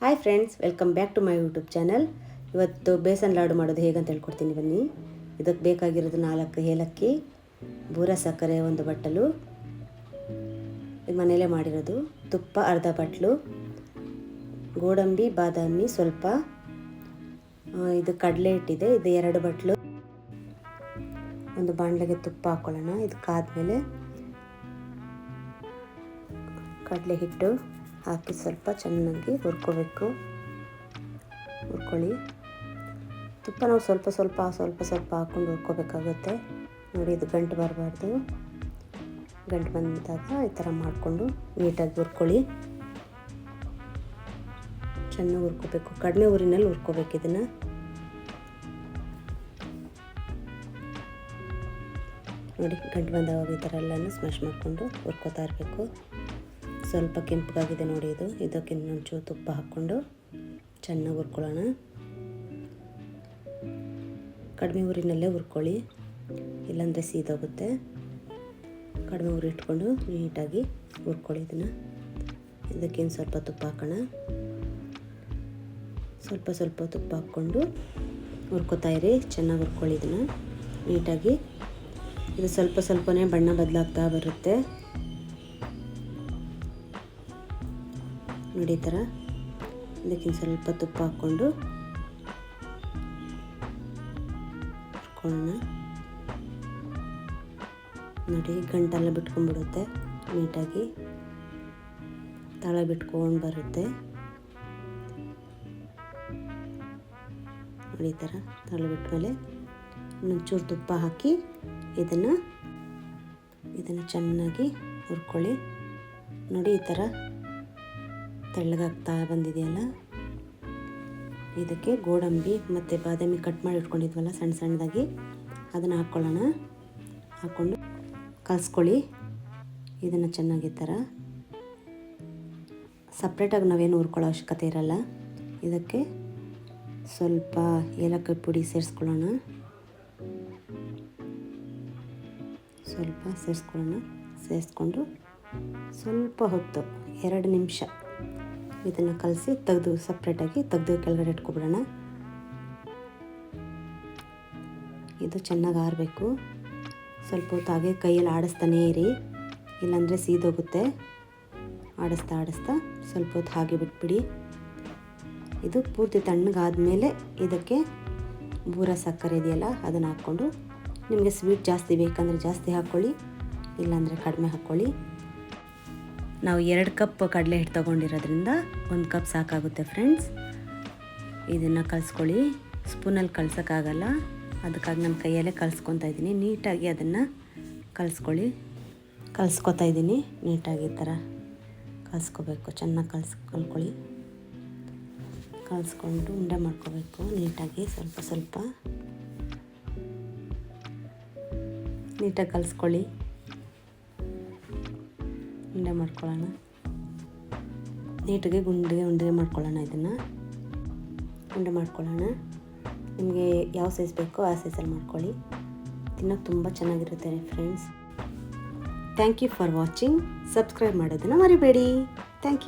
Hi friends, welcome back to my YouTube channel. ಇವತ್ತು ಬೇಸನ್ ಲಾಡು ಮಾಡೋದು ಹೇಗಂತ ಹೇಳ್ಕೊಡ್ತೀನಿ ಬನ್ನಿ. ಇದಕ್ಕೆ ಬೇಕಾಗಿರೋದು 4 ಏಲಕ್ಕಿ, ಬೂರ ಸಕ್ಕರೆ 1 ಬಟ್ಟಲು, ಇದು ಮನೆಯಲ್ಲೇ ಮಾಡಿರೋದು, ತುಪ್ಪ ಅರ್ಧ ಬಟ್ಲು, ಗೋಡಂಬಿ ಬಾದಾಮಿ ಸ್ವಲ್ಪ, ಇದು ಕಡಲೆ ಹಿಟ್ಟಿದೆ, ಇದು 2 ಬಟ್ಲು. ಒಂದು ಬಾಣಲೆಗೆ ತುಪ್ಪ ಹಾಕೊಳ್ಳೋಣ. ಇದಕ್ಕಾದ್ಮೇಲೆ ಕಡಲೆ ಹಿಟ್ಟು ಹಾಕಿ ಸ್ವಲ್ಪ ಚೆನ್ನಾಗಿ ಹುರ್ಕೋಬೇಕು. ಹುರ್ಕೊಳ್ಳಿ. ತುಪ್ಪ ನಾವು ಸ್ವಲ್ಪ ಸ್ವಲ್ಪ ಹಾಕ್ಕೊಂಡು ಹುರ್ಕೋಬೇಕಾಗುತ್ತೆ. ನೋಡಿ, ಇದು ಗಂಟು ಬರಬಾರ್ದು. ಗಂಟು ಬಂದಾಗ ಈ ಥರ ಮಾಡಿಕೊಂಡು ನೀಟಾಗಿ ಹುರ್ಕೊಳ್ಳಿ. ಚೆನ್ನಾಗಿ ಹುರ್ಕೋಬೇಕು. ಕಡಿಮೆ ಊರಿನಲ್ಲಿ ಹುರ್ಕೋಬೇಕು ಇದನ್ನು. ನೋಡಿ, ಗಂಟು ಬಂದಾಗ ಈ ಥರ ಎಲ್ಲನೂ ಸ್ಮ್ಯಾಶ್ ಮಾಡಿಕೊಂಡು ಹುರ್ಕೋತಾ ಇರಬೇಕು. ಸ್ವಲ್ಪ ಕೆಂಪಗಾಗಿದೆ ನೋಡಿ ಇದು. ಇದಕ್ಕೆ ಇನ್ನೊಂಚೂರು ತುಪ್ಪ ಹಾಕ್ಕೊಂಡು ಚೆನ್ನಾಗಿ ಹುರ್ಕೊಳ್ಳೋಣ. ಕಡಿಮೆ ಊರಿನಲ್ಲೇ ಹುರ್ಕೊಳ್ಳಿ, ಇಲ್ಲಾಂದರೆ ಸೀದೋಗುತ್ತೆ. ಕಡಿಮೆ ಊರು ಇಟ್ಕೊಂಡು ನೀಟಾಗಿ ಹುರ್ಕೊಳ್ಳಿ ಇದನ್ನು. ಇದಕ್ಕೇನು ಸ್ವಲ್ಪ ತುಪ್ಪ ಹಾಕೋಣ. ಸ್ವಲ್ಪ ತುಪ್ಪ ಹಾಕ್ಕೊಂಡು ಹುರ್ಕೋತಾ ಇರಿ. ಚೆನ್ನಾಗಿ ಹುರ್ಕೊಳ್ಳಿ ಇದನ್ನು ನೀಟಾಗಿ. ಇದು ಸ್ವಲ್ಪನೇ ಬಣ್ಣ ಬದಲಾಗ್ತಾ ಬರುತ್ತೆ ನೋಡಿ ಈ ಥರ. ಇದಕ್ಕಿಂತ ಸ್ವಲ್ಪ ತುಪ್ಪ ಹಾಕ್ಕೊಂಡು ಹುರ್ಕೊಳ್ಳೋಣ. ನೋಡಿ, ಗಂಟೆಲ್ಲ ಬಿಟ್ಕೊಂಡ್ಬಿಡುತ್ತೆ ನೀಟಾಗಿ, ತಳ ಬಿಟ್ಕೊಂಡು ಬರುತ್ತೆ ನೋಡಿ ಈ ಥರ. ತಳ ಬಿಟ್ಮೇಲೆ ಇನ್ನೊಂಚೂರು ತುಪ್ಪ ಹಾಕಿ ಇದನ್ನು ಚೆನ್ನಾಗಿ ಹುರ್ಕೊಳ್ಳಿ. ನೋಡಿ ಈ ಥರ ತೆಳ್ಳಗಾಗ್ತಾ ಬಂದಿದೆಯಲ್ಲ. ಇದಕ್ಕೆ ಗೋಡಂಬಿ ಮತ್ತು ಬಾದಾಮಿ ಕಟ್ ಮಾಡಿ ಇಟ್ಕೊಂಡಿದ್ವಲ್ಲ ಸಣ್ಣದಾಗಿ, ಅದನ್ನು ಹಾಕ್ಕೊಳ್ಳೋಣ. ಹಾಕ್ಕೊಂಡು ಕಲಿಸ್ಕೊಳ್ಳಿ ಇದನ್ನು ಚೆನ್ನಾಗಿ. ಈ ಥರ ಸಪ್ರೇಟಾಗಿ ನಾವೇನು ಹುರ್ಕೊಳ್ಳೋ ಅವಶ್ಯಕತೆ ಇರಲ್ಲ. ಇದಕ್ಕೆ ಸ್ವಲ್ಪ ಏಲಕ್ಕಿ ಪುಡಿ ಸೇರಿಸ್ಕೊಳ್ಳೋಣ. ಸೇರಿಸ್ಕೊಂಡು ಸ್ವಲ್ಪ ಹೊತ್ತು 2 ನಿಮಿಷ ಇದನ್ನು ಕಲಸಿ ಸಪ್ರೇಟಾಗಿ ತೆಗೆದು ಕೆಳಗಡೆ ಇಟ್ಕೊಬಿಡೋಣ. ಇದು ಚೆನ್ನಾಗಿ ಆರಬೇಕು. ಸ್ವಲ್ಪ ಹೊತ್ತು ಹಾಗೆ ಕೈಯಲ್ಲಿ ಆಡಿಸ್ತಾನೇ ಇರಿ, ಇಲ್ಲಾಂದರೆ ಸೀದೋಗುತ್ತೆ. ಆಡಿಸ್ತಾ ಸ್ವಲ್ಪ ಹೊತ್ತು ಹಾಗೆ ಬಿಟ್ಬಿಡಿ. ಇದು ಪೂರ್ತಿ ತಣ್ಣಗಾದ್ಮೇಲೆ ಇದಕ್ಕೆ ಬೂರ ಸಕ್ಕರೆ ಇದೆಯಲ್ಲ ಅದನ್ನು ಹಾಕ್ಕೊಂಡು, ನಿಮಗೆ ಸ್ವೀಟ್ ಜಾಸ್ತಿ ಬೇಕಂದರೆ ಜಾಸ್ತಿ ಹಾಕ್ಕೊಳ್ಳಿ, ಇಲ್ಲಾಂದರೆ ಕಡಿಮೆ ಹಾಕ್ಕೊಳ್ಳಿ. ನಾವು 2 ಕಪ್ ಕಡಲೆ ಹಿಟ್ಟು ತೊಗೊಂಡಿರೋದ್ರಿಂದ 1 ಕಪ್ ಸಾಕಾಗುತ್ತೆ ಫ್ರೆಂಡ್ಸ್. ಇದನ್ನು ಕಲಿಸ್ಕೊಳ್ಳಿ. ಸ್ಪೂನಲ್ಲಿ ಕಲ್ಸೋಕ್ಕಾಗಲ್ಲ, ಅದಕ್ಕಾಗಿ ನನ್ನ ಕೈಯಲ್ಲೇ ಕಲಿಸ್ಕೊತಾ ಇದ್ದೀನಿ. ನೀಟಾಗಿ ಅದನ್ನು ಕಲಿಸ್ಕೊತಾ ಇದ್ದೀನಿ ನೀಟಾಗಿ. ಈ ಥರ ಕಲಿಸ್ಕೋಬೇಕು. ಚೆನ್ನಾಗಿ ಕಲ್ತ್ಕೊಳ್ಳಿ. ಕಲಿಸ್ಕೊಂಡು ಉಂಡೆ ಮಾಡ್ಕೋಬೇಕು ನೀಟಾಗಿ. ಸ್ವಲ್ಪ ನೀಟಾಗಿ ಕಲಿಸ್ಕೊಳ್ಳಿ. ಉಂಡೆ ಮಾಡ್ಕೊಳ್ಳೋಣ ನೀಟಾಗಿ. ಉಂಡೆ ಮಾಡ್ಕೊಳ್ಳೋಣ. ಇದನ್ನು ಉಂಡೆ ಮಾಡ್ಕೊಳ್ಳೋಣ. ನಿಮಗೆ ಯಾವ ಸೈಜ್ ಬೇಕೋ ಆ ಸೈಜಲ್ಲಿ ಮಾಡ್ಕೊಳ್ಳಿ. ತಿನ್ನೋಕೆ ತುಂಬ ಚೆನ್ನಾಗಿರುತ್ತೆ friends. Thank you for watching. Subscribe ಮಾಡೋದನ್ನು ಮರಿಬೇಡಿ. Thank you.